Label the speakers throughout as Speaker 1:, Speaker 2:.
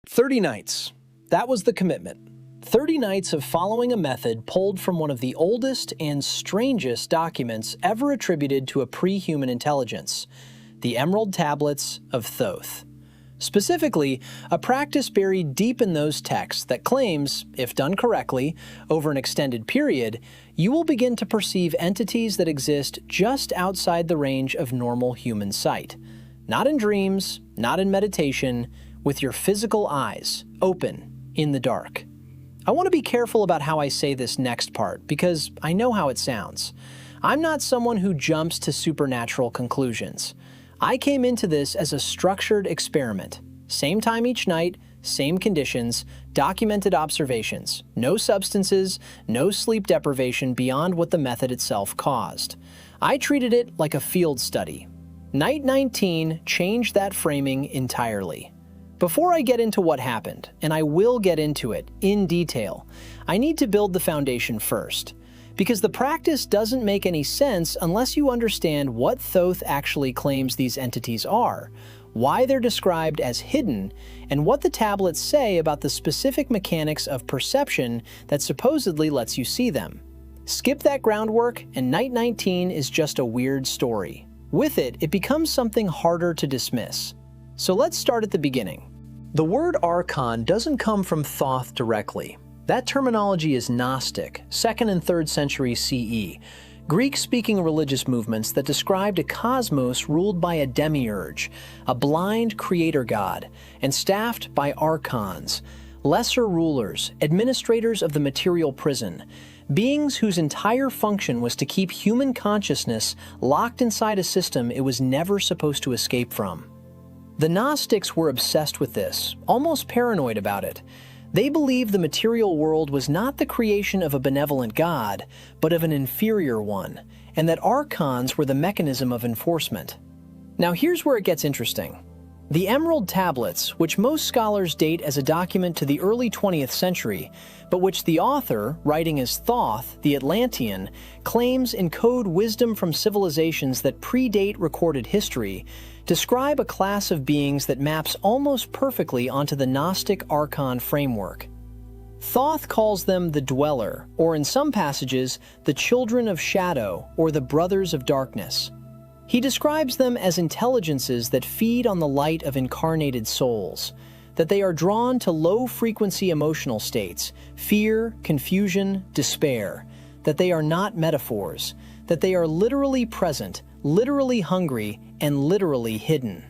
Speaker 1: 30 nights. That was the commitment. 30 nights of following a method pulled from one of the oldest and strangest documents ever attributed to a pre-human intelligence, the Emerald Tablets of Thoth. Specifically, a practice buried deep in those texts that claims, if done correctly, over an extended period, you will begin to perceive entities that exist just outside the range of normal human sight. Not in dreams, not in meditation, with your physical eyes, open, in the dark. I want to be careful about how I say this next part, because I know how it sounds. I'm not someone who jumps to supernatural conclusions. I came into this as a structured experiment. Same time each night, same conditions, documented observations, no substances, no sleep deprivation beyond what the method itself caused. I treated it like a field study. Night 19 changed that framing entirely. Before I get into what happened, and I will get into it in detail, I need to build the foundation first. Because the practice doesn't make any sense unless you understand what Thoth actually claims these entities are, why they're described as hidden, and what the tablets say about the specific mechanics of perception that supposedly lets you see them. Skip that groundwork, and Night 19 is just a weird story. With it, it becomes something harder to dismiss. So let's start at the beginning. The word Archon doesn't come from Thoth directly. That terminology is Gnostic, 2nd and 3rd century CE, Greek-speaking religious movements that described a cosmos ruled by a demiurge, a blind creator god, and staffed by Archons, lesser rulers, administrators of the material prison, beings whose entire function was to keep human consciousness locked inside a system it was never supposed to escape from. The Gnostics were obsessed with this, almost paranoid about it. They believed the material world was not the creation of a benevolent god, but of an inferior one, and that Archons were the mechanism of enforcement. Now here's where it gets interesting. The Emerald Tablets, which most scholars date as a document to the early 20th century, but which the author, writing as Thoth, the Atlantean, claims encode wisdom from civilizations that predate recorded history, describe a class of beings that maps almost perfectly onto the Gnostic Archon framework. Thoth calls them the Dweller, or in some passages, the Children of Shadow, or the Brothers of Darkness. He describes them as intelligences that feed on the light of incarnated souls, that they are drawn to low-frequency emotional states, fear, confusion, despair, that they are not metaphors, that they are literally present, literally hungry, and literally hidden.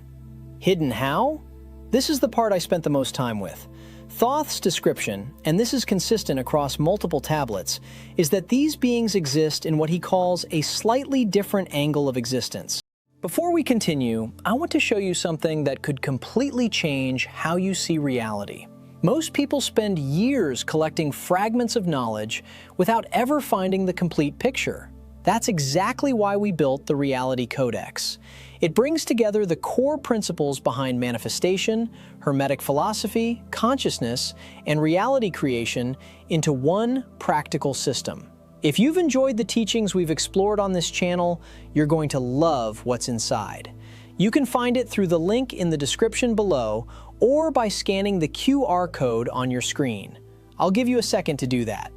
Speaker 1: Hidden how? This is the part I spent the most time with. Thoth's description, and this is consistent across multiple tablets, is that these beings exist in what he calls a slightly different angle of existence. Before we continue, I want to show you something that could completely change how you see reality. Most people spend years collecting fragments of knowledge without ever finding the complete picture. That's exactly why we built the Reality Codex. It brings together the core principles behind manifestation, Hermetic philosophy, consciousness, and reality creation into one practical system. If you've enjoyed the teachings we've explored on this channel, you're going to love what's inside. You can find it through the link in the description below or by scanning the QR code on your screen. I'll give you a second to do that.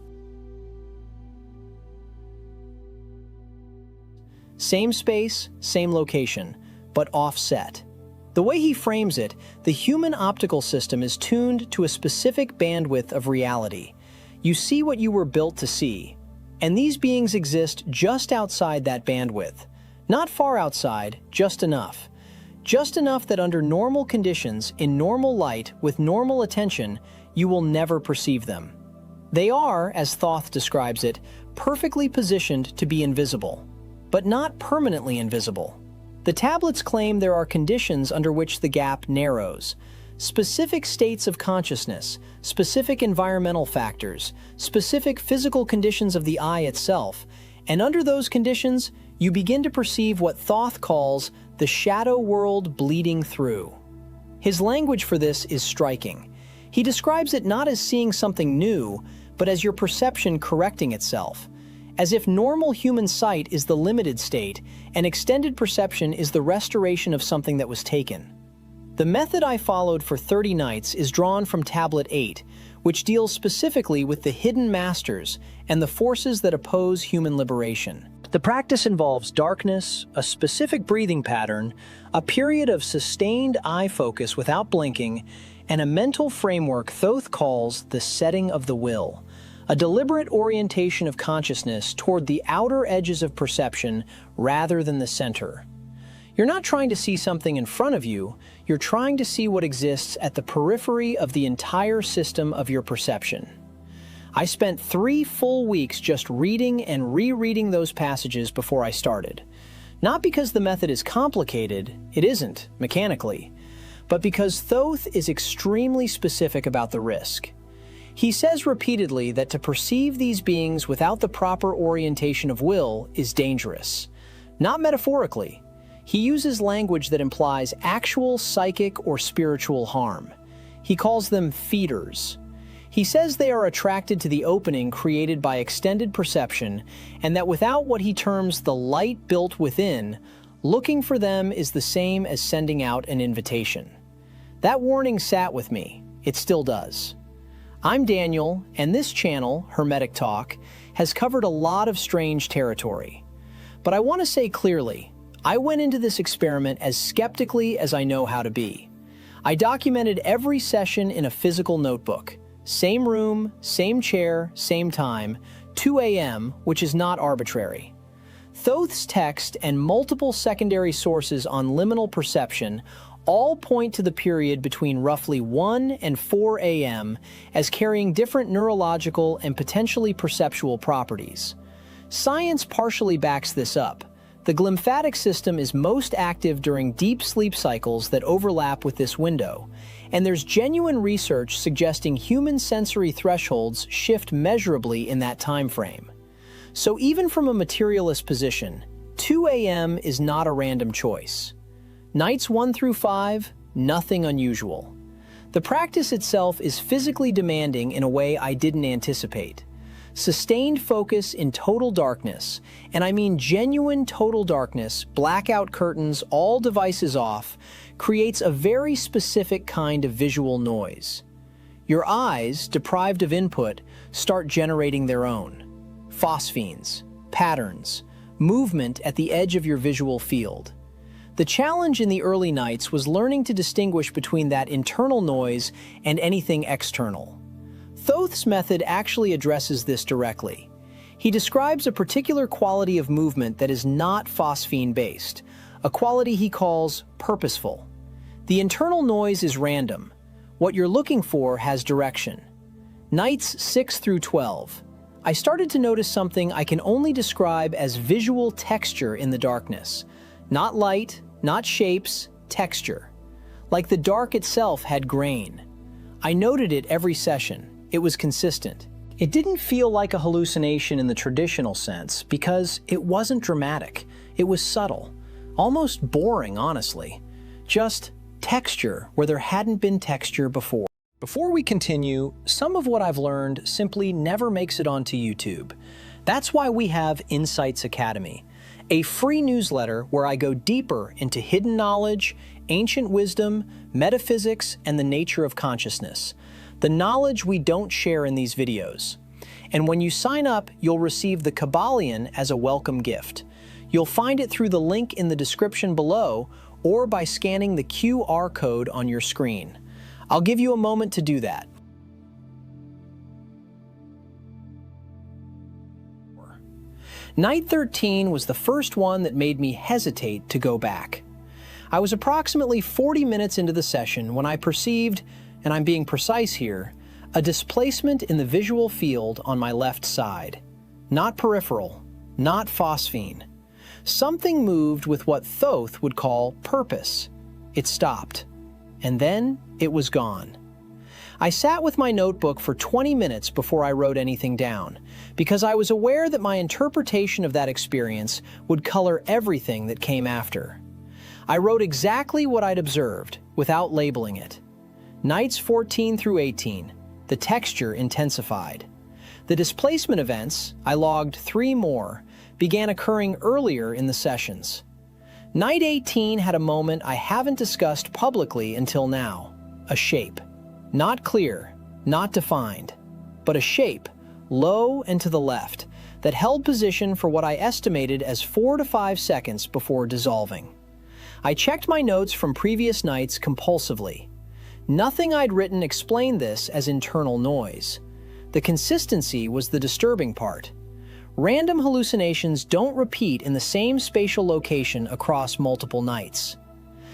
Speaker 1: Same space, same location, but offset. The way he frames it, the human optical system is tuned to a specific bandwidth of reality. You see what you were built to see, and these beings exist just outside that bandwidth. Not far outside, just enough. Just enough that under normal conditions, in normal light, with normal attention, you will never perceive them. They are, as Thoth describes it, perfectly positioned to be invisible, but not permanently invisible. The tablets claim there are conditions under which the gap narrows. Specific states of consciousness, specific environmental factors, specific physical conditions of the eye itself, and under those conditions, you begin to perceive what Thoth calls the shadow world bleeding through. His language for this is striking. He describes it not as seeing something new, but as your perception correcting itself. As if normal human sight is the limited state, and extended perception is the restoration of something that was taken. The method I followed for 30 nights is drawn from Tablet 8, which deals specifically with the hidden masters and the forces that oppose human liberation. The practice involves darkness, a specific breathing pattern, a period of sustained eye focus without blinking, and a mental framework Thoth calls the setting of the will, a deliberate orientation of consciousness toward the outer edges of perception rather than the center. You're not trying to see something in front of you, you're trying to see what exists at the periphery of the entire system of your perception. I spent 3 full weeks just reading and rereading those passages before I started. Not because the method is complicated, it isn't, mechanically, but because Thoth is extremely specific about the risk. He says repeatedly that to perceive these beings without the proper orientation of will is dangerous. Not metaphorically. He uses language that implies actual psychic or spiritual harm. He calls them feeders. He says they are attracted to the opening created by extended perception, and that without what he terms the light built within, looking for them is the same as sending out an invitation. That warning sat with me. It still does. I'm Daniel, and this channel, Hermetic Talk, has covered a lot of strange territory. But I want to say clearly, I went into this experiment as skeptically as I know how to be. I documented every session in a physical notebook. Same room, same chair, same time, 2 a.m., which is not arbitrary. Thoth's text and multiple secondary sources on liminal perception all point to the period between roughly 1 and 4 a.m. as carrying different neurological and potentially perceptual properties. Science partially backs this up. The glymphatic system is most active during deep sleep cycles that overlap with this window, and there's genuine research suggesting human sensory thresholds shift measurably in that time frame. So even from a materialist position, 2 a.m. is not a random choice. Nights 1 through 5, nothing unusual. The practice itself is physically demanding in a way I didn't anticipate. Sustained focus in total darkness, and I mean genuine total darkness, blackout curtains, all devices off, creates a very specific kind of visual noise. Your eyes, deprived of input, start generating their own. Phosphenes, patterns, movement at the edge of your visual field. The challenge in the early nights was learning to distinguish between that internal noise and anything external. Thoth's method actually addresses this directly. He describes a particular quality of movement that is not phosphene-based, a quality he calls purposeful. The internal noise is random. What you're looking for has direction. Nights 6 through 12. I started to notice something I can only describe as visual texture in the darkness. Not light, not shapes, texture. Like the dark itself had grain. I noted it every session. It was consistent. It didn't feel like a hallucination in the traditional sense because it wasn't dramatic. It was subtle, almost boring, honestly. Just texture where there hadn't been texture before. Before we continue, some of what I've learned simply never makes it onto YouTube. That's why we have Insights Academy, a free newsletter where I go deeper into hidden knowledge, ancient wisdom, metaphysics, and the nature of consciousness. The knowledge we don't share in these videos. And when you sign up, you'll receive the Kabbalion as a welcome gift. You'll find it through the link in the description below or by scanning the QR code on your screen. I'll give you a moment to do that. Night 13 was the first one that made me hesitate to go back. I was approximately 40 minutes into the session when I perceived, and I'm being precise here, a displacement in the visual field on my left side. Not peripheral, not phosphene. Something moved with what Thoth would call purpose. It stopped. And then it was gone. I sat with my notebook for 20 minutes before I wrote anything down, because I was aware that my interpretation of that experience would color everything that came after. I wrote exactly what I'd observed, without labeling it. Nights 14 through 18, the texture intensified. The displacement events, I logged 3 more, began occurring earlier in the sessions. Night 18 had a moment I haven't discussed publicly until now. A shape. Not clear, not defined, but a shape, low and to the left, that held position for what I estimated as 4 to 5 seconds before dissolving. I checked my notes from previous nights compulsively. Nothing I'd written explained this as internal noise. The consistency was the disturbing part. Random hallucinations don't repeat in the same spatial location across multiple nights.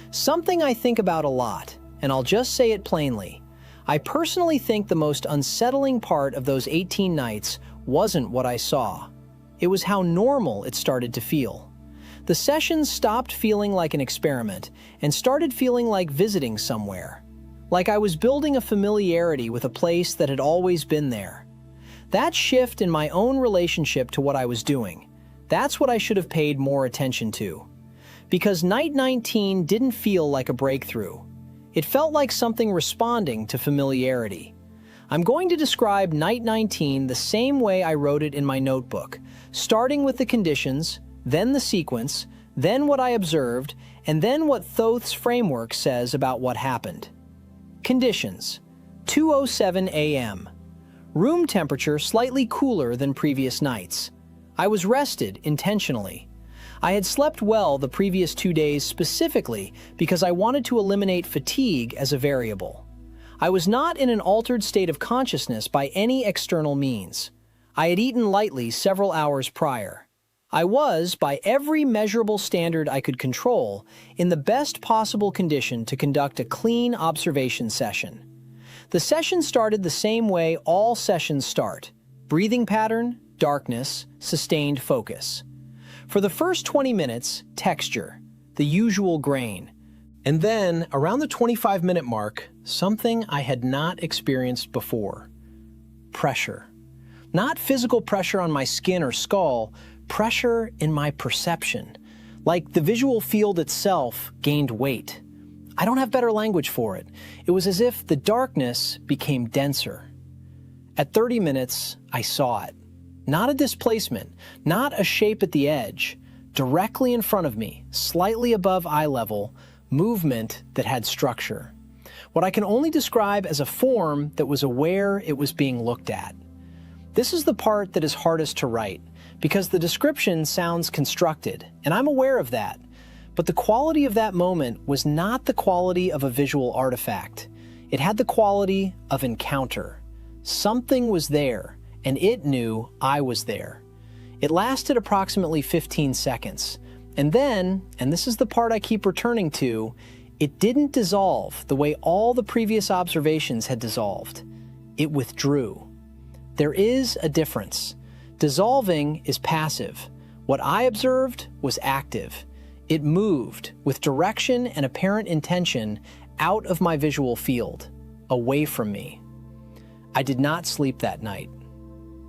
Speaker 1: Something I think about a lot, and I'll just say it plainly. I personally think the most unsettling part of those 18 nights wasn't what I saw. It was how normal it started to feel. The sessions stopped feeling like an experiment and started feeling like visiting somewhere. Like I was building a familiarity with a place that had always been there. That shift in my own relationship to what I was doing, that's what I should have paid more attention to. Because night 19 didn't feel like a breakthrough. It felt like something responding to familiarity. I'm going to describe night 19 the same way I wrote it in my notebook, starting with the conditions, then the sequence, then what I observed, and then what Thoth's framework says about what happened. Conditions: 2:07 a.m. Room temperature slightly cooler than previous nights. I was rested intentionally. I had slept well the previous 2 days specifically because I wanted to eliminate fatigue as a variable. I was not in an altered state of consciousness by any external means. I had eaten lightly several hours prior. I was, by every measurable standard I could control, in the best possible condition to conduct a clean observation session. The session started the same way all sessions start: breathing pattern, darkness, sustained focus. For the first 20 minutes, texture, the usual grain. And then, around the 25-minute mark, something I had not experienced before. Pressure. Not physical pressure on my skin or skull, pressure in my perception. Like the visual field itself gained weight. I don't have better language for it. It was as if the darkness became denser. At 30 minutes, I saw it. Not a displacement, not a shape at the edge. Directly in front of me, slightly above eye level, movement that had structure. What I can only describe as a form that was aware it was being looked at. This is the part that is hardest to write, because the description sounds constructed, and I'm aware of that. But the quality of that moment was not the quality of a visual artifact. It had the quality of encounter. Something was there, and it knew I was there. It lasted approximately 15 seconds. And then, and this is the part I keep returning to, it didn't dissolve the way all the previous observations had dissolved. It withdrew. There is a difference. Dissolving is passive. What I observed was active. It moved with direction and apparent intention out of my visual field, away from me. I did not sleep that night.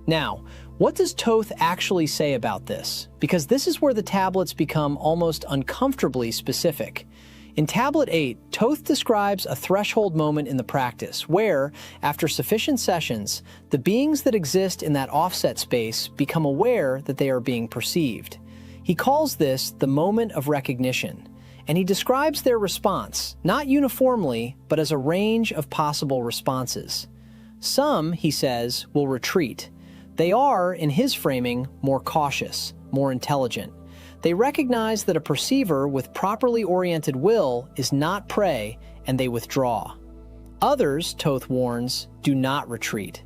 Speaker 1: Now, what does Thoth actually say about this? Because this is where the tablets become almost uncomfortably specific. In Tablet 8, Thoth describes a threshold moment in the practice where, after sufficient sessions, the beings that exist in that offset space become aware that they are being perceived. He calls this the moment of recognition, and he describes their response, not uniformly, but as a range of possible responses. Some, he says, will retreat. They are, in his framing, more cautious, more intelligent. They recognize that a perceiver with properly oriented will is not prey, and they withdraw. Others, Thoth warns, do not retreat.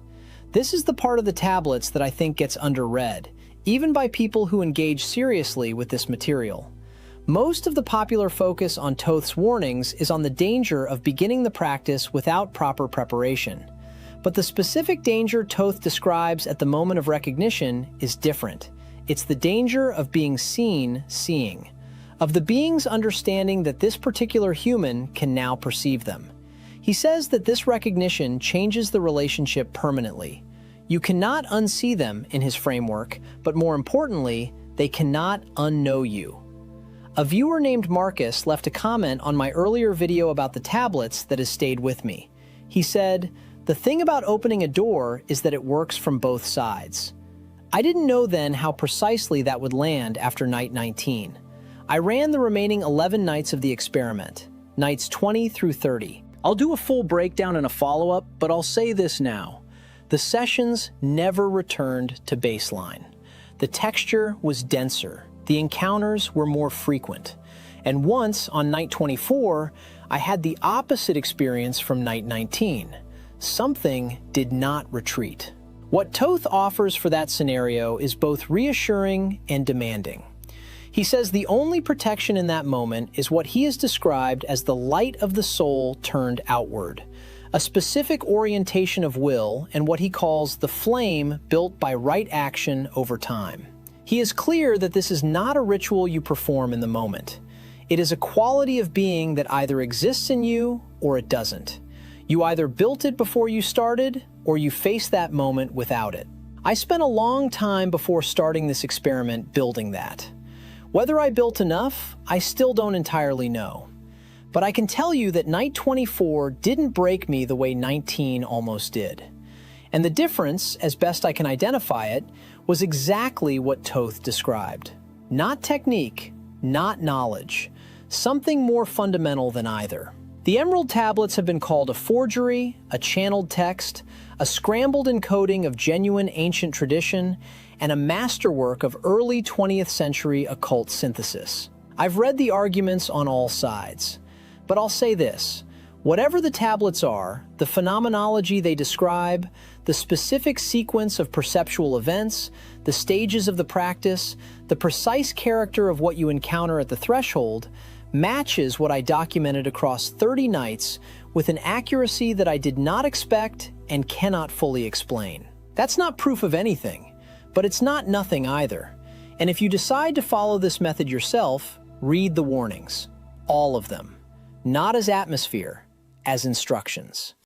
Speaker 1: This is the part of the tablets that I think gets underread, even by people who engage seriously with this material. Most of the popular focus on Thoth's warnings is on the danger of beginning the practice without proper preparation. But the specific danger Thoth describes at the moment of recognition is different. It's the danger of being seen seeing, of the being's understanding that this particular human can now perceive them. He says that this recognition changes the relationship permanently. You cannot unsee them in his framework, but more importantly, they cannot unknow you. A viewer named Marcus left a comment on my earlier video about the tablets that has stayed with me. He said, "The thing about opening a door is that it works from both sides." I didn't know then how precisely that would land after night 19. I ran the remaining 11 nights of the experiment, nights 20 through 30. I'll do a full breakdown in a follow-up, but I'll say this now. The sessions never returned to baseline. The texture was denser, the encounters were more frequent, and once, on night 24, I had the opposite experience from night 19. Something did not retreat. What Thoth offers for that scenario is both reassuring and demanding. He says the only protection in that moment is what he has described as the light of the soul turned outward, a specific orientation of will and what he calls the flame built by right action over time. He is clear that this is not a ritual you perform in the moment. It is a quality of being that either exists in you or it doesn't. You either built it before you started or you face that moment without it. I spent a long time before starting this experiment building that. Whether I built enough, I still don't entirely know. But I can tell you that night 24 didn't break me the way 19 almost did. And the difference, as best I can identify it, was exactly what Thoth described. Not technique, not knowledge, something more fundamental than either. The Emerald Tablets have been called a forgery, a channeled text, a scrambled encoding of genuine ancient tradition, and a masterwork of early 20th century occult synthesis. I've read the arguments on all sides, but I'll say this. Whatever the tablets are, the phenomenology they describe, the specific sequence of perceptual events, the stages of the practice, the precise character of what you encounter at the threshold, matches what I documented across 30 nights with an accuracy that I did not expect and cannot fully explain. That's not proof of anything, but it's not nothing either. And if you decide to follow this method yourself, read the warnings. All of them. Not as atmosphere, as instructions.